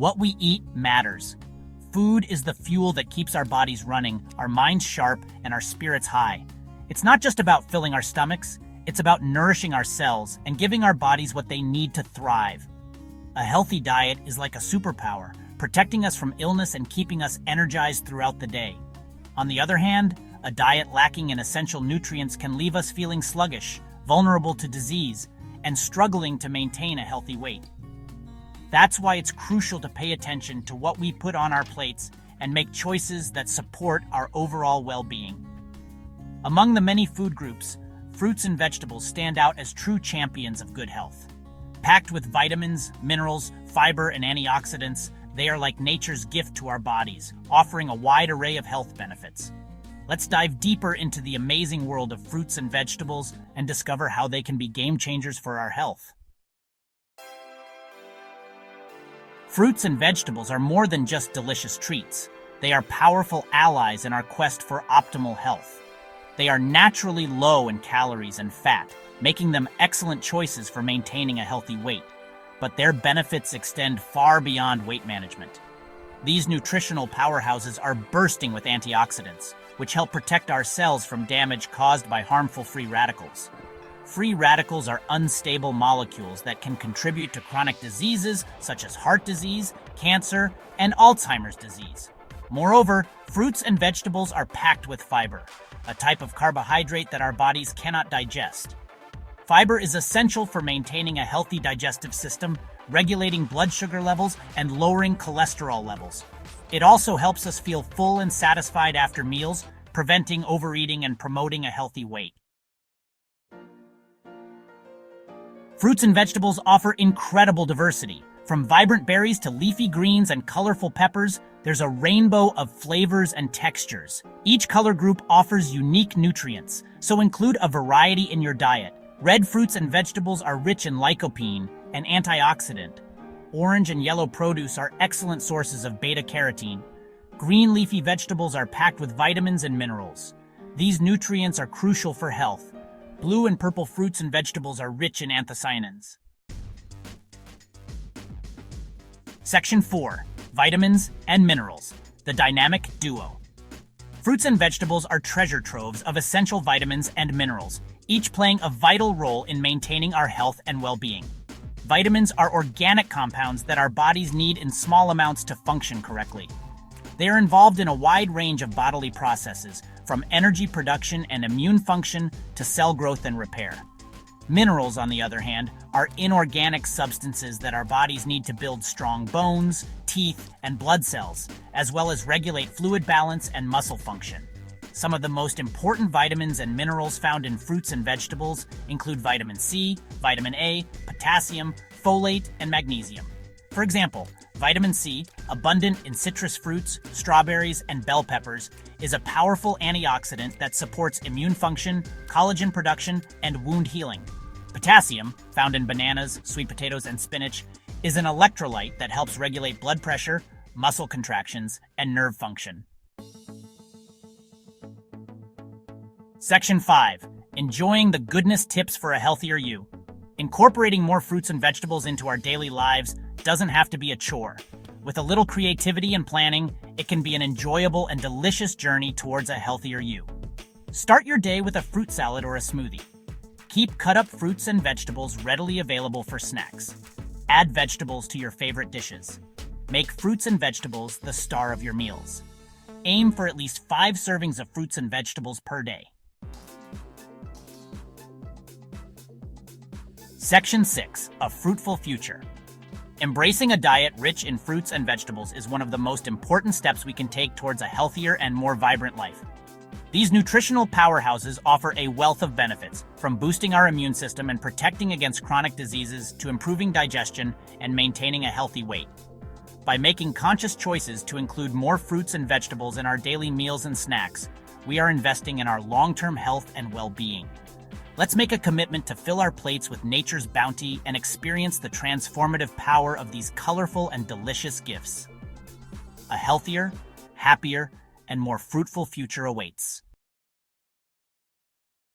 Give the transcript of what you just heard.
What we eat matters. Food is the fuel that keeps our bodies running, our minds sharp, and our spirits high. It's not just about filling our stomachs, it's about nourishing our cells and giving our bodies what they need to thrive. A healthy diet is like a superpower, protecting us from illness and keeping us energized throughout the day. On the other hand, a diet lacking in essential nutrients can leave us feeling sluggish, vulnerable to disease, and struggling to maintain a healthy weight. That's why it's crucial to pay attention to what we put on our plates and make choices that support our overall well-being. Among the many food groups, fruits and vegetables stand out as true champions of good health. Packed with vitamins, minerals, fiber, and antioxidants, they are like nature's gift to our bodies, offering a wide array of health benefits. Let's dive deeper into the amazing world of fruits and vegetables and discover how they can be game changers for our health. Fruits and vegetables are more than just delicious treats. They are powerful allies in our quest for optimal health. They are naturally low in calories and fat, making them excellent choices for maintaining a healthy weight. But their benefits extend far beyond weight management. These nutritional powerhouses are bursting with antioxidants, which help protect our cells from damage caused by harmful free radicals. Free radicals are unstable molecules that can contribute to chronic diseases such as heart disease, cancer, and Alzheimer's disease. Moreover, fruits and vegetables are packed with fiber, a type of carbohydrate that our bodies cannot digest. Fiber is essential for maintaining a healthy digestive system, regulating blood sugar levels, and lowering cholesterol levels. It also helps us feel full and satisfied after meals, preventing overeating and promoting a healthy weight. Fruits and vegetables offer incredible diversity. From vibrant berries to leafy greens and colorful peppers, there's a rainbow of flavors and textures. Each color group offers unique nutrients, so include a variety in your diet. Red fruits and vegetables are rich in lycopene, an antioxidant. Orange and yellow produce are excellent sources of beta-carotene. Green leafy vegetables are packed with vitamins and minerals. These nutrients are crucial for health. Blue and purple fruits and vegetables are rich in anthocyanins. Section 4. Vitamins and Minerals. The Dynamic Duo. Fruits and vegetables are treasure troves of essential vitamins and minerals, each playing a vital role in maintaining our health and well-being. Vitamins are organic compounds that our bodies need in small amounts to function correctly. They are involved in a wide range of bodily processes, from energy production and immune function to cell growth and repair. Minerals, on the other hand, are inorganic substances that our bodies need to build strong bones, teeth, and blood cells, as well as regulate fluid balance and muscle function. Some of the most important vitamins and minerals found in fruits and vegetables include vitamin C, vitamin A, potassium, folate, and magnesium. For example, vitamin C, abundant in citrus fruits, strawberries, and bell peppers, is a powerful antioxidant that supports immune function, collagen production, and wound healing. Potassium, found in bananas, sweet potatoes, and spinach, is an electrolyte that helps regulate blood pressure, muscle contractions, and nerve function. Section 5. Enjoying the goodness tips for a healthier you. Incorporating more fruits and vegetables into our daily lives doesn't have to be a chore. With a little creativity and planning, it can be an enjoyable and delicious journey towards a healthier you. Start your day with a fruit salad or a smoothie. Keep cut-up fruits and vegetables readily available for snacks. Add vegetables to your favorite dishes. Make fruits and vegetables the star of your meals. Aim for at least 5 servings of fruits and vegetables per day. Section 6. A Fruitful Future. Embracing a diet rich in fruits and vegetables is one of the most important steps we can take towards a healthier and more vibrant life. These nutritional powerhouses offer a wealth of benefits, from boosting our immune system and protecting against chronic diseases to improving digestion and maintaining a healthy weight. By making conscious choices to include more fruits and vegetables in our daily meals and snacks, we are investing in our long-term health and well-being. Let's make a commitment to fill our plates with nature's bounty and experience the transformative power of these colorful and delicious gifts. A healthier, happier, and more fruitful future awaits.